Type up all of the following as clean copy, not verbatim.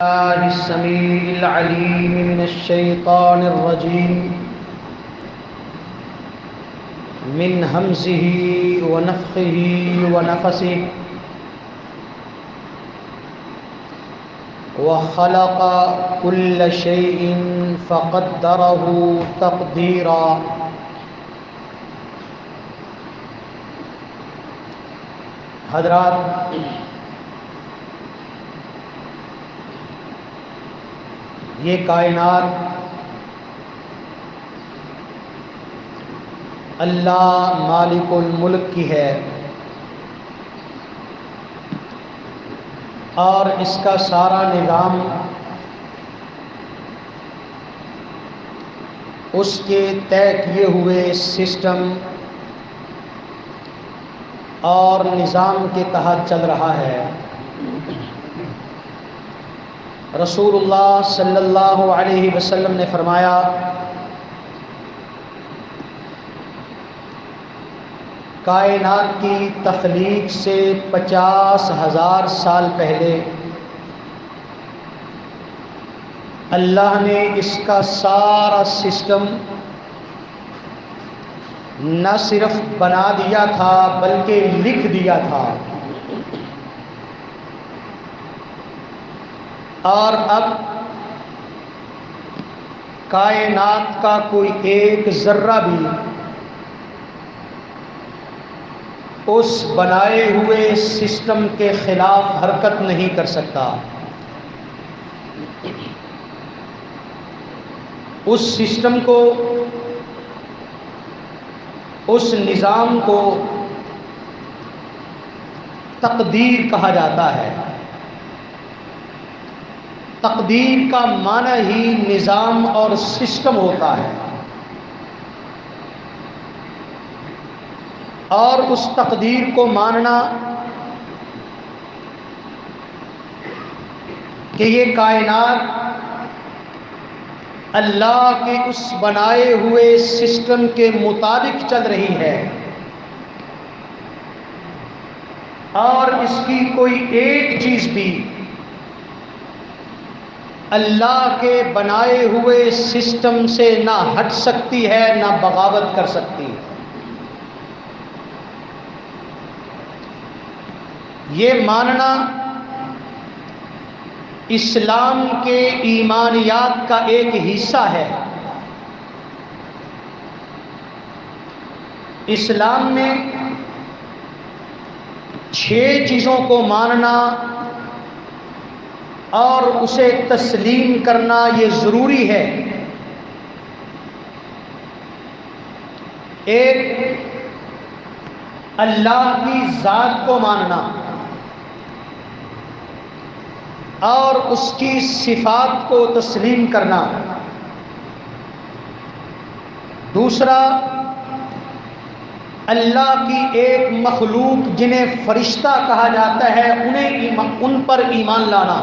الله السميع العليم من الشيطان الرجيم من همزه ونفخه ونفسه وخلق كل شيء فقدره تقديرا. حضرات، یہ کائنات اللہ مالک الملک کی ہے اور اس کا سارا نظام اس کے طے کیے ہوئے سسٹم اور نظام کے تحت چل رہا ہے. رسول اللہ صلی اللہ علیہ وسلم نے فرمایا، کائنات کی تخلیق سے 50,000 سال پہلے اللہ نے اس کا سارا سسٹم نہ صرف بنا دیا تھا بلکہ لکھ دیا تھا، اور اب کائنات کا کوئی ایک ذرہ بھی اس بنائے ہوئے سسٹم کے خلاف حرکت نہیں کر سکتا. اس سسٹم کو، اس نظام کو تقدیر کہا جاتا ہے. تقدیر کا معنی ہی نظام اور سسٹم ہوتا ہے، اور اس تقدیر کو ماننا کہ یہ کائنات اللہ کے اس بنائے ہوئے سسٹم کے مطابق چل رہی ہے اور اس کی کوئی ایک چیز بھی اللہ کے بنائے ہوئے سسٹم سے نہ ہٹ سکتی ہے نہ بغاوت کر سکتی. یہ ماننا اسلام کے ایمانیات کا ایک حصہ ہے. اسلام میں 6 چیزوں کو ماننا اور اسے تسلیم کرنا یہ ضروری ہے. ایک، اللہ کی ذات کو ماننا اور اس کی صفات کو تسلیم کرنا. دوسرا، اللہ کی ایک مخلوق جنہیں فرشتہ کہا جاتا ہے ان پر ایمان لانا.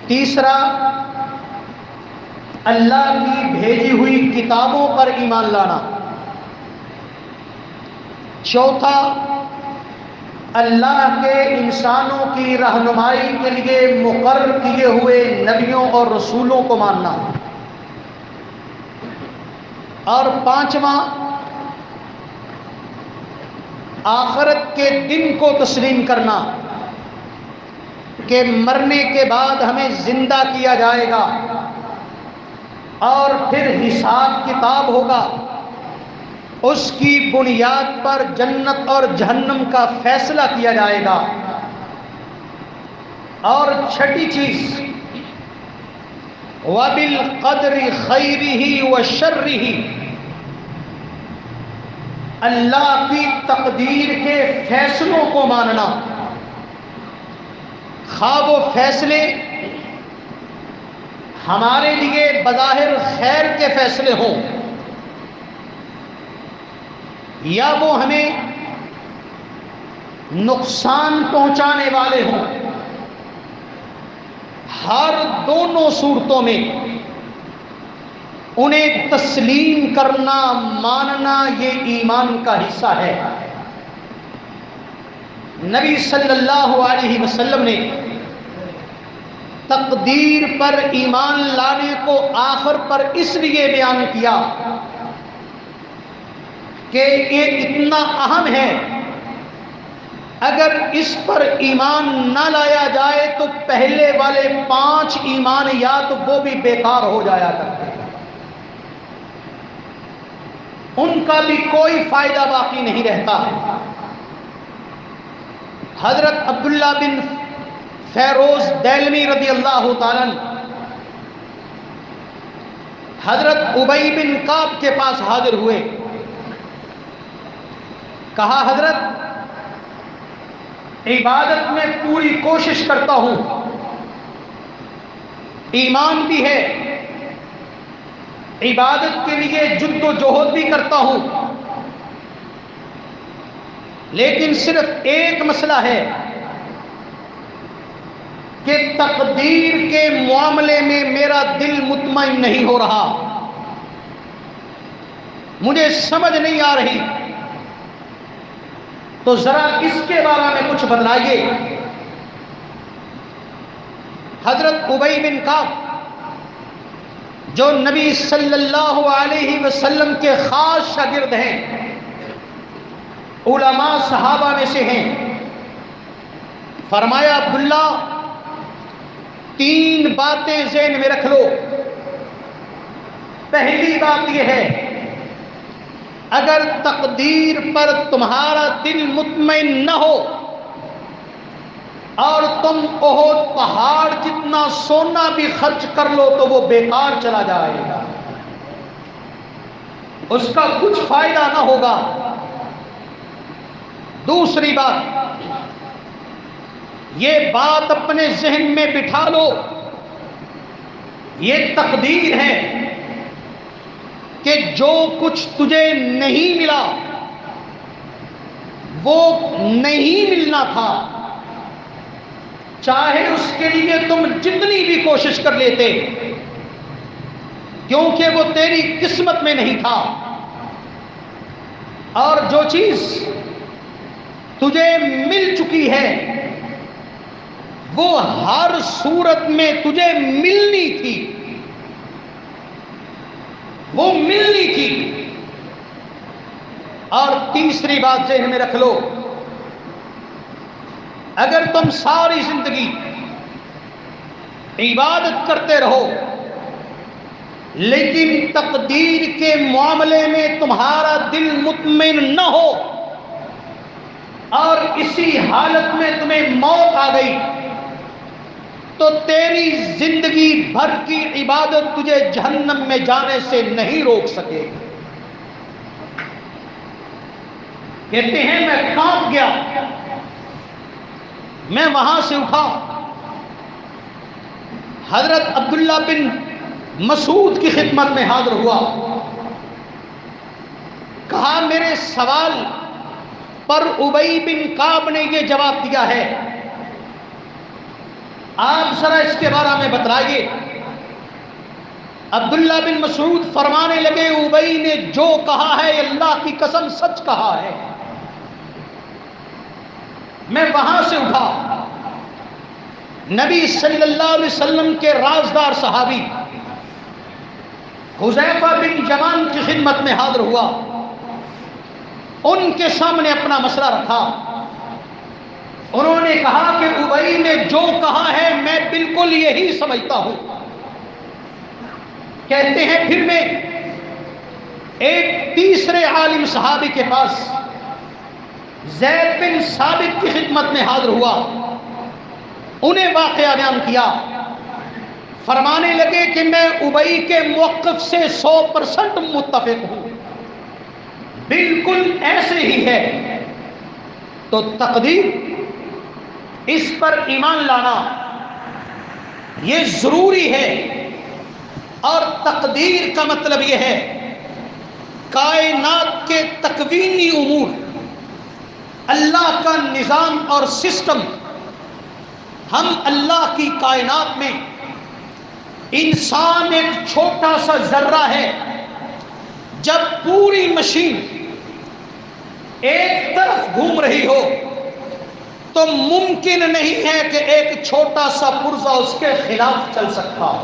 تیسرا، اللہ کی بھیجی ہوئی کتابوں پر ایمان لانا. چوتھا، اللہ کے انسانوں کی رہنمائی کے لیے مقرر کیے ہوئے نبیوں اور رسولوں کو ماننا. اور پانچواں، آخرت کے دن کو تسلیم کرنا کہ مرنے کے بعد ہمیں زندہ کیا جائے گا اور پھر حساب کتاب ہوگا. اس کی بنیاد پر جنت اور جہنم کا فیصلہ کیا جائے گا. اور چھٹی چیز، وَبِالْقَدْرِ خَيْرِهِ وَشَرِّهِ، اللہ کی تقدیر کے فیصلوں کو ماننا. خواہ وہ فیصلے ہمارے لیے بظاہر خیر کے فیصلے ہوں یا وہ ہمیں نقصان پہنچانے والے ہوں، ہر دونوں صورتوں میں انہیں تسلیم کرنا، ماننا یہ ایمان کا حصہ ہے. نبی صلی اللہ علیہ وسلم نے تقدیر پر ایمان لانے کو آخر پر اس لیے بیان کیا کہ یہ اتنا اہم ہے، اگر اس پر ایمان نہ لایا جائے تو پہلے والے 5 ایمانیات وہ بھی بیکار ہو جایا کرتے ہیں، ان کا بھی کوئی فائدہ باقی نہیں رہتا ہے۔ حضرت عبداللہ بن فیروز دہلوی رضی اللہ تعالیٰ حضرت ابی بن کعب کے پاس حاضر ہوئے، کہا حضرت عبادت میں پوری کوشش کرتا ہوں، ایمان بھی ہے، عبادت کے لیے جد و جہد بھی کرتا ہوں، لیکن صرف ایک مسئلہ ہے کہ تقدیر کے معاملے میں میرا دل مطمئن نہیں ہو رہا، مجھے سمجھ نہیں آ رہی، تو ذرا اس کے بارے میں کچھ بتلائیے۔ حضرت ابی بن کعب جو نبی صلی اللہ علیہ وسلم کے خاص شاگرد ہیں، علماء صحابہ میں سے ہیں، فرمایا عبداللہ 3 باتیں ذہن میں رکھ لو۔ پہلی بات یہ ہے، اگر تقدیر پر تمہارا دل مطمئن نہ ہو اور تم احد پہاڑ جتنا سونا بھی خرچ کر لو تو وہ بیکار چلا جائے گا، اس کا کچھ فائدہ نہ ہوگا۔ دوسری بات، یہ بات اپنے ذہن میں بٹھا لو، یہ تقدیر ہے کہ جو کچھ تجھے نہیں ملا وہ نہیں ملنا تھا، چاہے اس کے لیے تم جتنی بھی کوشش کر لیتے، کیونکہ وہ تیری قسمت میں نہیں تھا، اور جو چیز تجھے مل چکی ہے وہ ہر صورت میں تجھے ملنی تھی، وہ ملنی تھی۔ اور تیسری بات ذہن میں رکھ لو، اگر تم ساری زندگی عبادت کرتے رہو لیکن تقدیر کے معاملے میں تمہارا دل مطمئن نہ ہو اور اسی حالت میں تمہیں موت آ گئی تو تیری زندگی بھر کی عبادت تجھے جہنم میں جانے سے نہیں روک سکے گی۔ کہتے ہیں میں کانپ گیا، میں وہاں سے اٹھا، حضرت عبداللہ بن مسعود کی خدمت میں حاضر ہوا، کہا میرے سوال پر ابی بن کعب نے یہ جواب دیا ہے، آپ ذرا اس کے بارے میں بتلائیے۔ عبداللہ بن مسعود فرمانے لگے ابی نے جو کہا ہے اللہ کی قسم سچ کہا ہے۔ میں وہاں سے اٹھا، نبی صلی اللہ علیہ وسلم کے رازدار صحابی حذیفہ بن یمان کی خدمت میں حاضر ہوا، ان کے سامنے اپنا مسئلہ رکھا، انہوں نے کہا کہ ابی نے جو کہا ہے میں بالکل یہی سمجھتا ہوں۔ کہتے ہیں پھر میں ایک تیسرے عالم صحابی کے پاس زید بن ثابت کی خدمت میں حاضر ہوا، انہیں واقعہ بیان کیا، فرمانے لگے کہ میں ابی کے موقف سے 100% متفق ہوں، بالکل ایسے ہی ہے۔ تو تقدیر، اس پر ایمان لانا یہ ضروری ہے، اور تقدیر کا مطلب یہ ہے کائنات کے تکوینی امور، اللہ کا نظام اور سسٹم۔ ہم اللہ کی کائنات میں انسان ایک چھوٹا سا ذرہ ہے، جب پوری مشین ایک طرف گھوم رہی ہو تو ممکن نہیں ہے کہ ایک چھوٹا سا پرزہ اس کے خلاف چل سکتا ہو.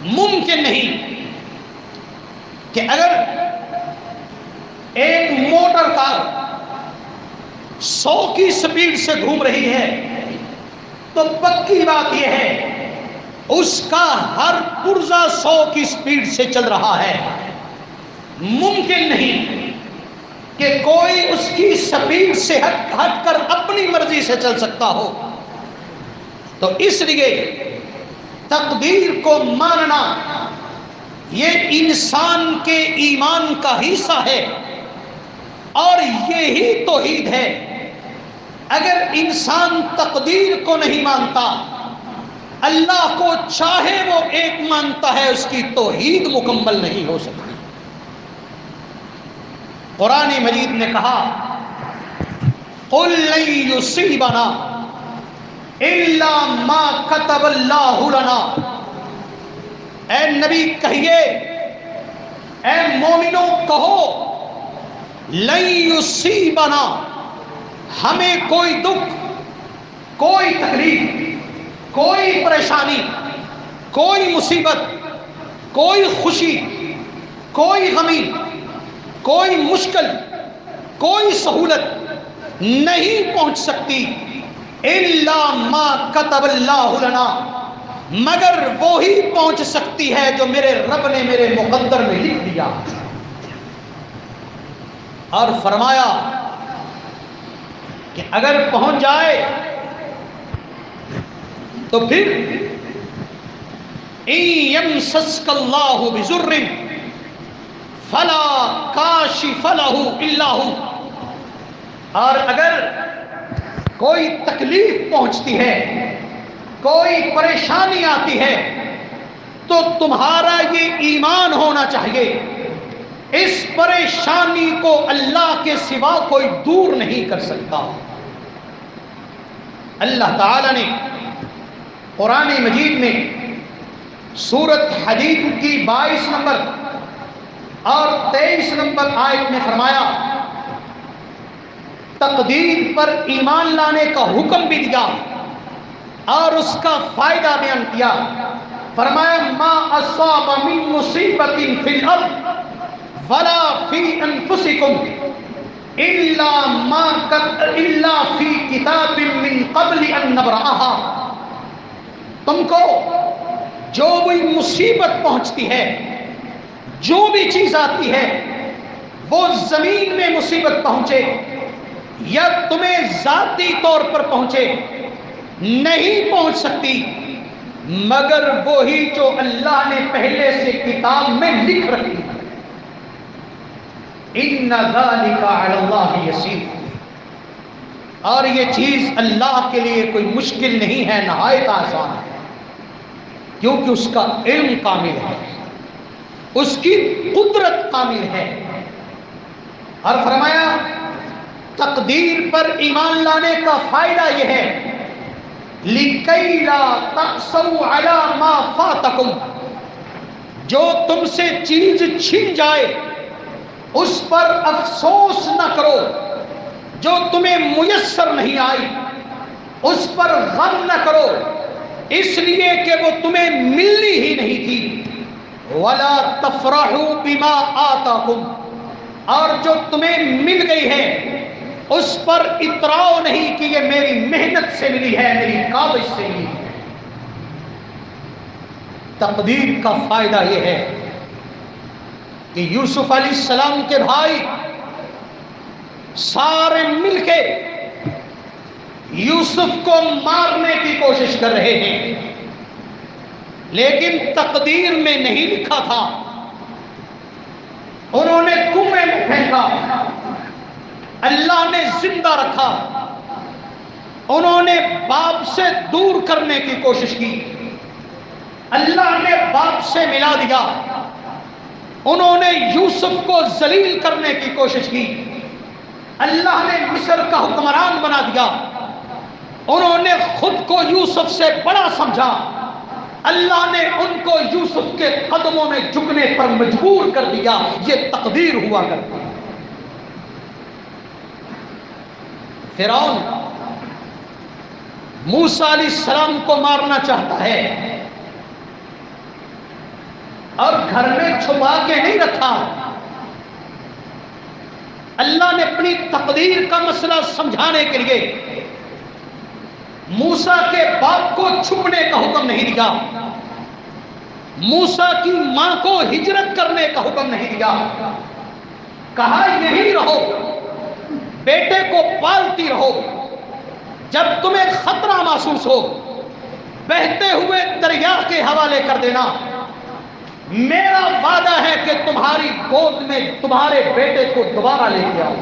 ممکن نہیں کہ اگر ایک موٹر کار 100 کی سپیڈ سے گھوم رہی ہے تو پکی بات یہ ہے اس کا ہر پرزہ 100 کی سپیڈ سے چل رہا ہے. ممکن نہیں کہ کوئی اس کی سپیڈ سے ہٹ کر اپنی مرضی سے چل سکتا ہو. تو اس لیے تقدیر کو ماننا یہ انسان کے ایمان کا حصہ ہے اور یہی توحید ہے. اگر انسان تقدیر کو نہیں مانتا، اللہ کو چاہے وہ ایک مانتا ہے، اس کی توحید مکمل نہیں ہو سکتی. قرآن مجید نے کہا قُلْ لَن يُصِيبَنَا إِلَّا مَا كَتَبَ اللَّهُ لَنَا. اے نبی کہیے، اے مومنوں کہو، لَن يُصِيبَنَا، ہمیں کوئی دکھ، کوئی تکلیف، کوئی پریشانی، کوئی مصیبت، کوئی خوشی، کوئی غمی، کوئی مشکل، کوئی سہولت نہیں پہنچ سکتی الا ما كتب اللہ لنا، مگر وہی پہنچ سکتی ہے جو میرے رب نے میرے مقدر میں لکھ دیا. اور فرمایا کہ اگر پہنچ جائے تو پھر ان یمسسک اللہ بضر فلا کاشف لہ الا ہو. اور اگر کوئی تکلیف پہنچتی ہے، کوئی پریشانی آتی ہے، تو تمہارا یہ ایمان ہونا چاہیے اس پریشانی کو اللہ کے سوا کوئی دور نہیں کر سکتا. اللہ تعالی نے قرآن مجید میں سورۃ حدید کی 22 نمبر اور 23 نمبر آیت میں فرمایا، تقدیر پر ایمان لانے کا حکم بھی دیا اور اس کا فائدہ بیان کیا. فرمایا ما اصاب من مصیبت فی الارض ولا فی انفسکم الا فی کتاب من قبل ان نبرأها. تم کو جو بھی مصیبت پہنچتی ہے، جو بھی چیز آتی ہے، وہ زمین میں مصیبت پہنچے یا تمہیں ذاتی طور پر پہنچے، نہیں پہنچ سکتی مگر وہی جو اللہ نے پہلے سے کتاب میں لکھ رکھی ہے. ان ذلک علی اللہ یسیر. اور یہ چیز اللہ کے لیے کوئی مشکل نہیں ہے، نہایت آسان ہے، کیونکہ اس کا علم کامل ہے، اس کی قدرت کامل ہے. اور فرمایا تقدیر پر ایمان لانے کا فائدہ یہ ہے لِكَيْ لَا تَأْسَوْا عَلَى مَا فَاتَكُمْ، جو تم سے چیز چھن جائے اس پر افسوس نہ کرو، جو تمہیں میسر نہیں آئی اس پر غم نہ کرو اس لیے کہ وہ تمہیں ملنی ہی نہیں تھی. وَلَا تَفْرَحُوا بِمَا آتَاكُمْ، اور جو تمہیں مل گئی ہے اس پر اتراؤ نہیں کہ یہ میری محنت سے ملی ہے، میری کاوش سے ملی ہے. تقدیر کا فائدہ یہ ہے کہ یوسف علیہ السلام کے بھائی سارے مل کے یوسف کو مارنے کی کوشش کر رہے ہیں، لیکن تقدیر میں نہیں لکھا تھا. انہوں نے کنویں میں پھینکا، اللہ نے زندہ رکھا. انہوں نے باپ سے دور کرنے کی کوشش کی، اللہ نے باپ سے ملا دیا. انہوں نے یوسف کو ذلیل کرنے کی کوشش کی، اللہ نے مصر کا حکمران بنا دیا. انہوں نے خود کو یوسف سے بڑا سمجھا، اللہ نے ان کو یوسف کے قدموں میں جھکنے پر مجبور کر دیا. یہ تقدیر ہوا کرتی ہے. فرعون موسیٰ علیہ السلام کو مارنا چاہتا ہے اور گھر میں چھپا کے نہیں رکھا. اللہ نے اپنی تقدیر کا مسئلہ سمجھانے کے لیے موسیٰ کے باپ کو چھپنے کا حکم نہیں دیا, موسیٰ کی ماں کو ہجرت کرنے کا حکم نہیں دیا. کہا یہی رہو, بیٹے کو پالتی رہو, جب تمہیں خطرہ محسوس ہو بہتے ہوئے دریا کے حوالے کر دینا. میرا وعدہ ہے کہ تمہاری گود میں تمہارے بیٹے کو دوبارہ لے کے آؤں.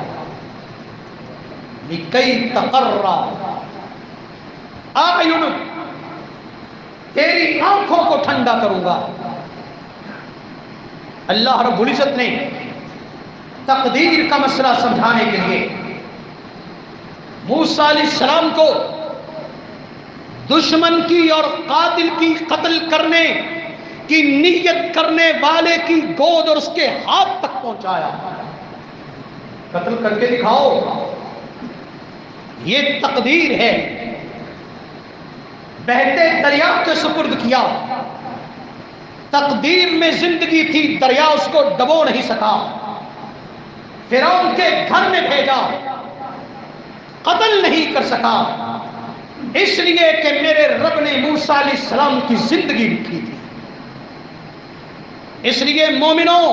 لِكَيْ تَقَرَّ أَعْيُنُكَ, تیری آنکھوں کو ٹھنڈا کروں گا. اللہ رب العزت نے تقدیر کا مسئلہ سمجھانے کے لیے موسیٰ علیہ السلام کو دشمن کی اور قاتل کی قتل کرنے کی نیت کرنے والے کی گود اور اس کے ہاتھ تک پہنچایا. قتل کر کے دکھاؤ, یہ تقدیر ہے. بہتے دریا کے سپرد کیا, تقدیر میں زندگی تھی, دریا اس کو ڈبو نہیں سکا. فرعون کے گھر میں بھیجا, قتل نہیں کر سکا, اس لیے کہ میرے رب نے موسیٰ علیہ السلام کی زندگی لکھی تھی. اس لیے مومنوں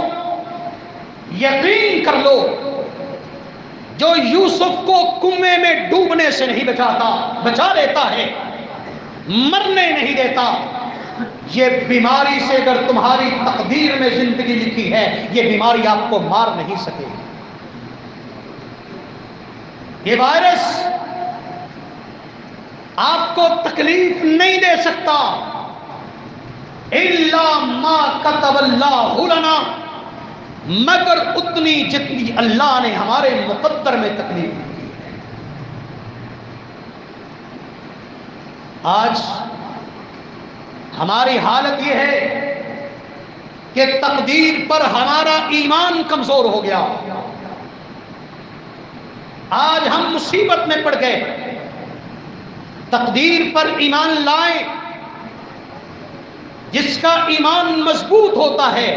یقین کر لو, جو یوسف کو کنویں میں ڈوبنے سے نہیں بچا لیتا ہے, مرنے نہیں دیتا, یہ بیماری سے اگر تمہاری تقدیر میں زندگی لکھی ہے, یہ بیماری آپ کو مار نہیں سکے. یہ وائرس آپ کو تکلیف نہیں دے سکتا الا ما كتب اللہ لنا, مگر اتنی جتنی اللہ نے ہمارے مقدر میں تکلیف دی ہے. آج ہماری حالت یہ ہے کہ تقدیر پر ہمارا ایمان کمزور ہو گیا. آج ہم مصیبت میں پڑ گئے. تقدیر پر ایمان لائیں. جس کا ایمان مضبوط ہوتا ہے,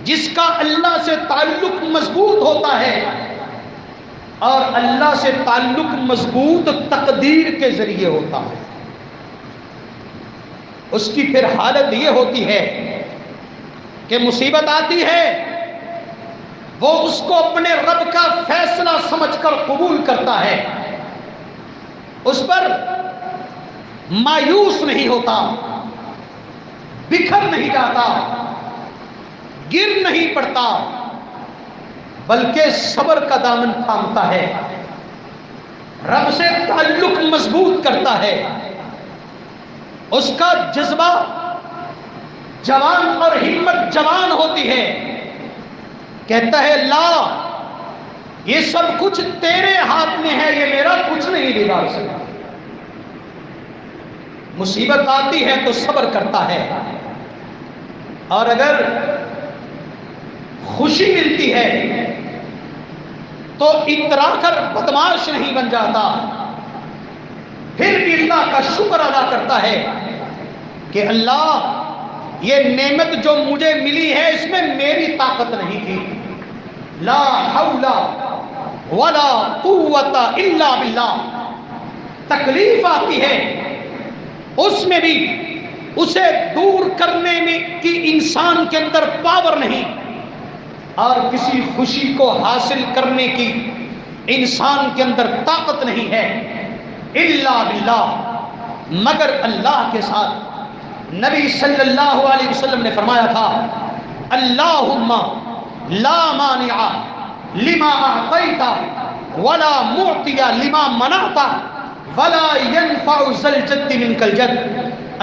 جس کا اللہ سے تعلق مضبوط ہوتا ہے, اور اللہ سے تعلق مضبوط تقدیر کے ذریعے ہوتا ہے, اس کی پھر حالت یہ ہوتی ہے کہ مصیبت آتی ہے, وہ اس کو اپنے رب کا فیصلہ سمجھ کر قبول کرتا ہے, اس پر مایوس نہیں ہوتا, بکھر نہیں جاتا, گر نہیں پڑتا, بلکہ صبر کا دامن تھامتا ہے, رب سے تعلق مضبوط کرتا ہے. اس کا جذبہ جوان اور ہمت جوان ہوتی ہے, کہتا ہے اللہ یہ سب کچھ تیرے ہاتھ میں ہے, یہ میرا کچھ نہیں بگاڑ سکتا. مصیبت آتی ہے تو صبر کرتا ہے, اور اگر خوشی ملتی ہے تو اترا کر بدمعاش نہیں بن جاتا, پھر بھی اللہ کا شکر ادا کرتا ہے کہ اللہ یہ نعمت جو مجھے ملی ہے اس میں میری طاقت نہیں تھی. لا حول ولا قوت الا باللہ. تکلیف آتی ہے, اس میں بھی اسے دور کرنے میں کی انسان کے اندر پاور نہیں, اور کسی خوشی کو حاصل کرنے کی انسان کے اندر طاقت نہیں ہے الا باللہ, مگر اللہ کے ساتھ. نبی صلی اللہ علیہ وسلم نے فرمایا تھا اللہم لا مانع لما اعطیت ولا معطی لما منعت ولا ينفع ذا الجد منک الجد.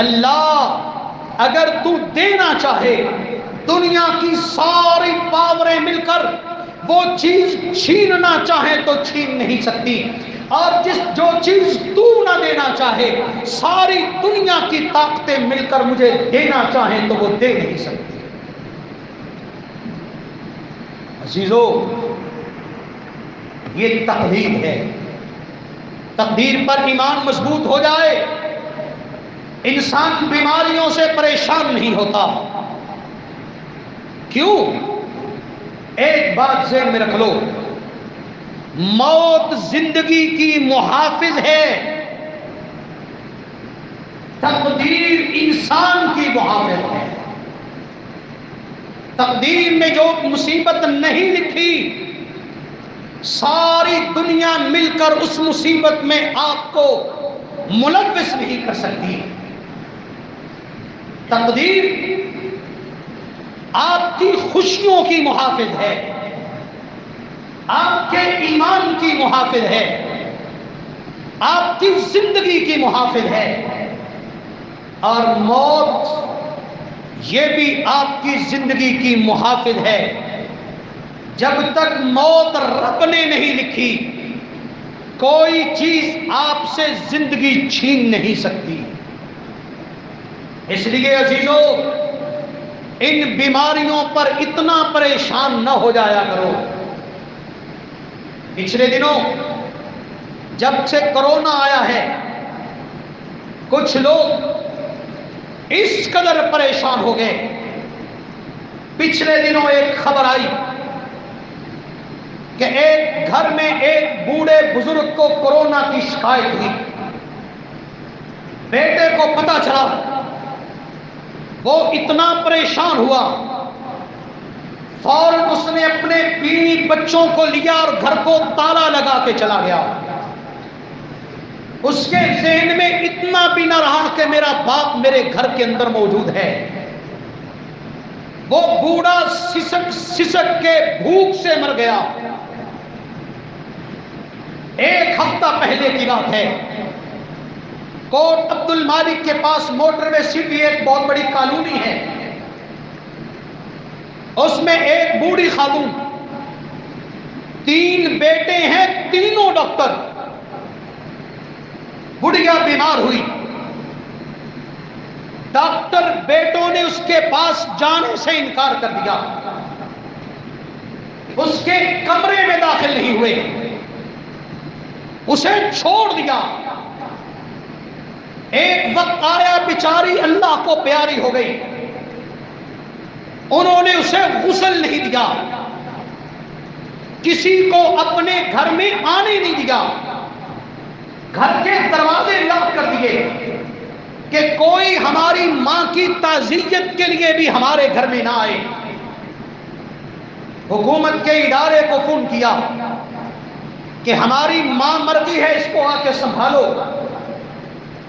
اللہ اگر تو دینا چاہے دنیا کی ساری پاوریں مل کر وہ چیز چھیننا چاہے تو چھین نہیں سکتی, اور جو چیز تو نہ دینا چاہے ساری دنیا کی طاقتیں مل کر مجھے دینا چاہیں تو وہ دے نہیں سکتی. عزیزو یہ تقدیر ہے۔ تقدیر پر ایمان مضبوط ہو جائے، انسان بیماریوں سے پریشان نہیں ہوتا۔ کیوں؟ ایک بات ذہن میں رکھ لو، موت زندگی کی محافظ ہے، تقدیر انسان کی محافظ ہے۔ تقدیر میں جو مصیبت نہیں لکھی، ساری دنیا مل کر اس مصیبت میں آپ کو ملوث نہیں کر سکتی۔ تقدیر آپ کی خوشیوں کی محافظ ہے، آپ کے ایمان کی محافظ ہے، آپ کی زندگی کی محافظ ہے، اور موت یہ بھی آپ کی زندگی کی محافظ ہے۔ جب تک موت رب نے نہیں لکھی، کوئی چیز آپ سے زندگی چھین نہیں سکتی۔ اس لیے عزیزو، ان بیماریوں پر اتنا پریشان نہ ہو جایا کرو۔ پچھلے دنوں جب سے کرونا آیا ہے، کچھ لوگ اس قدر پریشان ہو گئے۔ پچھلے دنوں ایک خبر آئی کہ ایک گھر میں ایک بوڑھے بزرگ کو کورونا کی شکایت ہوئی۔ بیٹے کو پتہ چلا، وہ اتنا پریشان ہوا، فوراً اس نے اپنے بیوی بچوں کو لیا اور گھر کو تالا لگا کے چلا گیا۔ اس کے ذہن میں اتنا بھی نہ رہا کہ میرا باپ میرے گھر کے اندر موجود ہے۔ وہ بوڑھا سسک سسک کے بھوک سے مر گیا۔ ایک ہفتہ پہلے کی بات ہے، کوٹ عبد المالک کے پاس موٹر وے سٹی ایک بہت بڑی کالونی ہے، اس میں ایک بوڑھی خاتون، 3 بیٹے ہیں، تینوں ڈاکٹر۔ بڑھیا بیمار ہوئی، ڈاکٹر بیٹوں نے اس کے پاس جانے سے انکار کر دیا، اس کے کمرے میں داخل نہیں ہوئے، اسے چھوڑ دیا۔ ایک وقت آیا، بیچاری اللہ کو پیاری ہو گئی، انہوں نے اسے غسل نہیں دیا، کسی کو اپنے گھر میں آنے نہیں دیا، گھر کے دروازے لاک کر دیے کہ کوئی ہماری ماں کی تعزیت کے لیے بھی ہمارے گھر میں نہ آئے۔ حکومت کے ادارے کو فون کیا کہ ہماری ماں مر گئی ہے، اس کو آ کے سنبھالو۔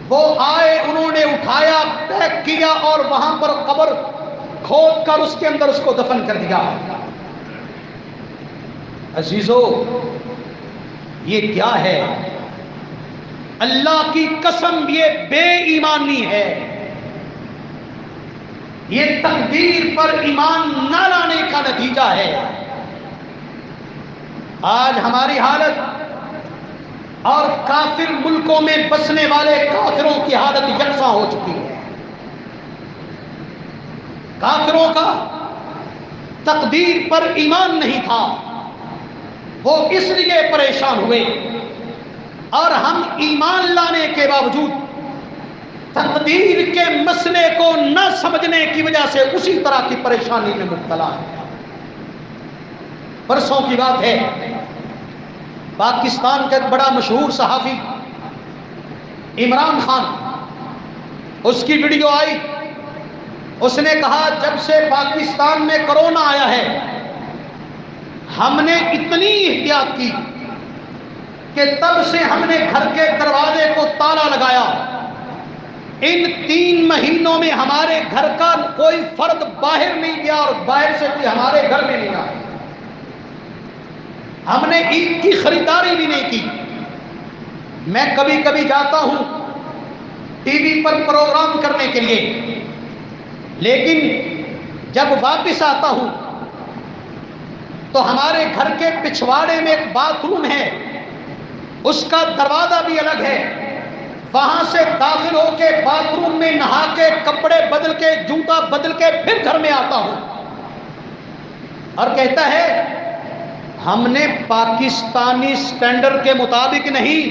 وہ آئے، انہوں نے اٹھایا، پیک کیا اور وہاں پر قبر کھود کر اس کے اندر اس کو دفن کر دیا۔ عزیزو، یہ کیا ہے؟ اللہ کی قسم، یہ بے ایمانی ہے، یہ تقدیر پر ایمان نہ لانے کا نتیجہ ہے۔ آج ہماری حالت اور کافر ملکوں میں بسنے والے کافروں کی حالت یکساں ہو چکی ہے۔ کافروں کا تقدیر پر ایمان نہیں تھا، وہ اس لیے پریشان ہوئے، اور ہم ایمان لانے کے باوجود تقدیر کے مسئلے کو نہ سمجھنے کی وجہ سے اسی طرح کی پریشانی میں مبتلا ہے۔ پرسوں کی بات ہے، پاکستان کا ایک بڑا مشہور صحافی عمران خان، اس کی ویڈیو آئی، اس نے کہا جب سے پاکستان میں کرونا آیا ہے، ہم نے اتنی احتیاط کی کہ تب سے ہم نے گھر کے دروازے کو تالا لگایا، ان 3 مہینوں میں ہمارے گھر کا کوئی فرد باہر نہیں گیا اور باہر سے کوئی ہمارے گھر میں نہیں آیا، ہم نے عید کی خریداری بھی نہیں کی۔ میں کبھی کبھی جاتا ہوں ٹی وی پر پروگرام کرنے کے لیے، لیکن جب واپس آتا ہوں تو ہمارے گھر کے پچھواڑے میں ایک باتھ روم ہے، اس کا دروازہ بھی الگ ہے، وہاں سے داخل ہو کے باتھ روم میں نہا کے کپڑے بدل کے جوتا بدل کے پھر گھر میں آتا ہوں، اور کہتا ہے ہم نے پاکستانی سٹینڈرڈ کے مطابق نہیں،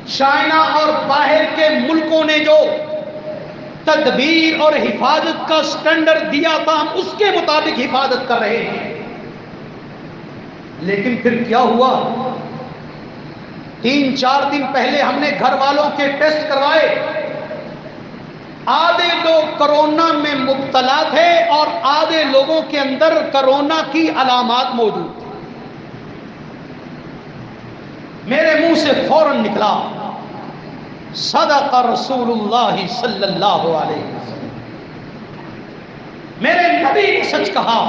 چائنا اور باہر کے ملکوں نے جو تدبیر اور حفاظت کا سٹینڈرڈ دیا تھا ہم اس کے مطابق حفاظت کر رہے ہیں۔ لیکن پھر کیا ہوا؟ 3-4 دن پہلے ہم نے گھر والوں کے ٹیسٹ کروائے، آدھے لوگ کرونا میں مبتلا تھے اور آدھے لوگوں کے اندر کرونا کی علامات موجود تھیں۔ میرے منہ سے فوراً نکلا صدق رسول اللہ صلی اللہ علیہ وسلم، میرے نبی نے سچ کہا،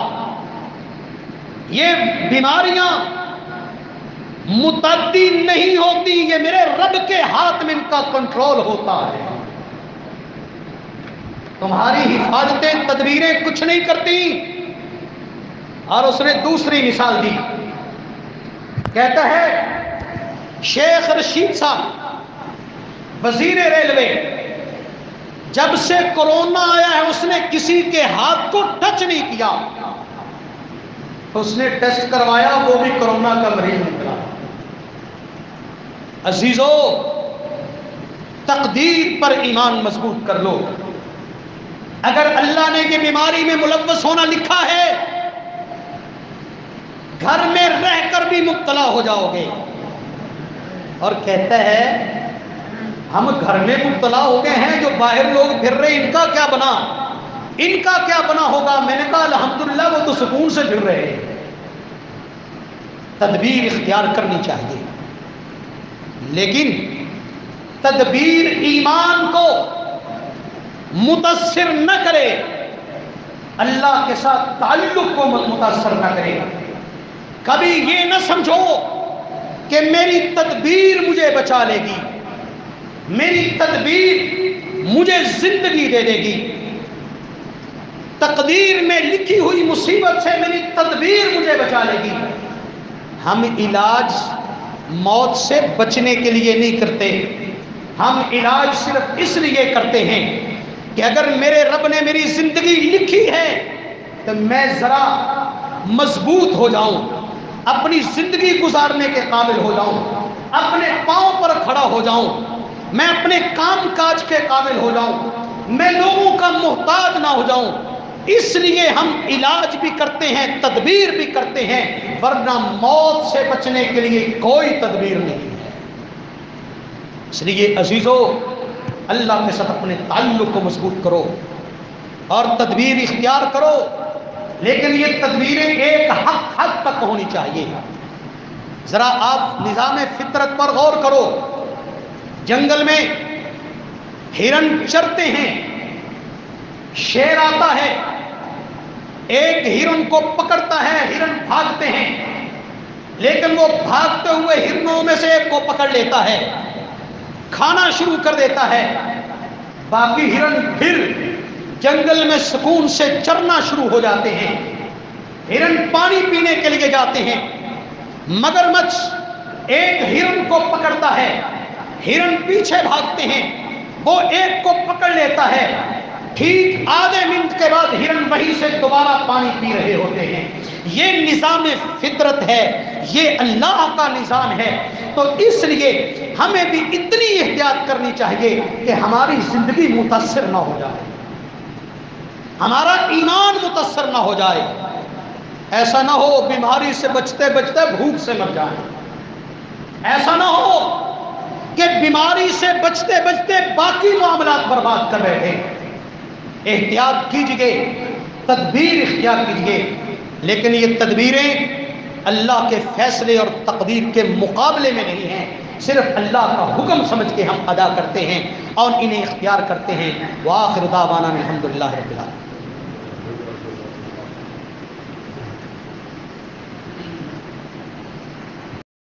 یہ بیماریاں متعدی نہیں ہوتی، یہ میرے رب کے ہاتھ میں ان کا کنٹرول ہوتا ہے۔ تمہاری حفاظتیں تدبیریں کچھ نہیں کرتی۔ اور اس نے دوسری مثال دی، کہتا ہے شیخ رشید صاحب وزیر ریلوے، جب سے کورونا آیا ہے اس نے کسی کے ہاتھ کو ٹچ نہیں کیا، اس نے ٹیسٹ کروایا، وہ بھی کورونا کا مریض نکلا۔ عزیزو، تقدیر پر ایمان مضبوط کر لو۔ اگر اللہ نے یہ بیماری میں ملوث ہونا لکھا ہے، گھر میں رہ کر بھی مبتلا ہو جاؤ گے۔ اور کہتا ہے ہم گھر میں مبتلا ہو گئے ہیں، جو باہر لوگ پھر رہے ان کا کیا بنا، ان کا کیا بنا ہوگا؟ میں نے کہا الحمدللہ وہ تو سکون سے پھر رہے ہیں۔ تدبیر اختیار کرنی چاہیے، لیکن تدبیر ایمان کو متاثر نہ کرے، اللہ کے ساتھ تعلق کو متاثر نہ کرے۔ کبھی یہ نہ سمجھو کہ میری تدبیر مجھے بچا لے گی، میری تدبیر مجھے زندگی دے دے گی، تقدیر میں لکھی ہوئی مصیبت سے میری تدبیر مجھے بچا لے گی۔ ہم علاج موت سے بچنے کے لیے نہیں کرتے، ہم علاج صرف اس لیے کرتے ہیں کہ اگر میرے رب نے میری زندگی لکھی ہے تو میں ذرا مضبوط ہو جاؤں، اپنی زندگی گزارنے کے قابل ہو جاؤں، اپنے پاؤں پر کھڑا ہو جاؤں، میں اپنے کام کاج کے قابل ہو جاؤں، میں لوگوں کا محتاج نہ ہو جاؤں۔ اس لیے ہم علاج بھی کرتے ہیں، تدبیر بھی کرتے ہیں، ورنہ موت سے بچنے کے لیے کوئی تدبیر نہیں ہے۔ اس لیے عزیزو، اللہ کے ساتھ اپنے تعلق کو مضبوط کرو اور تدبیر اختیار کرو، لیکن یہ تدبیریں ایک حد تک ہونی چاہیے۔ ذرا آپ نظام فطرت پر غور کرو، جنگل میں ہرن چرتے ہیں، شیر آتا ہے، ایک ہرن کو پکڑتا ہے، ہرن بھاگتے ہیں، لیکن وہ بھاگتے ہوئے ہرنوں میں سے ایک کو پکڑ لیتا ہے، کھانا شروع کر دیتا ہے، باقی ہرن پھر جنگل میں سکون سے چرنا شروع ہو جاتے ہیں۔ ہرن پانی پینے کے لیے جاتے ہیں، مگرمچھ ایک ہرن کو پکڑتا ہے، ہرن پیچھے بھاگتے ہیں، وہ ایک کو پکڑ لیتا ہے، ٹھیک آدھے منٹ کے بعد ہرن وہیں سے دوبارہ پانی پی رہے ہوتے ہیں۔ یہ نظام فطرت ہے، یہ اللہ کا نظام ہے۔ تو اس لیے ہمیں بھی اتنی احتیاط کرنی چاہیے کہ ہماری زندگی متاثر نہ ہو جائے، ہمارا ایمان متاثر نہ ہو جائے۔ ایسا نہ ہو بیماری سے بچتے بچتے بھوک سے مر جائیں، ایسا نہ ہو کہ بیماری سے بچتے بچتے باقی معاملات برباد کر رہے ہیں۔ احتیاط کیجئے، تدبیر اختیار کیجئے، لیکن یہ تدبیریں اللہ کے فیصلے اور تقدیر کے مقابلے میں نہیں ہیں، صرف اللہ کا حکم سمجھ کے ہم ادا کرتے ہیں اور انہیں اختیار کرتے ہیں۔ وآخر دعوانا الحمدللہ رب العالمین۔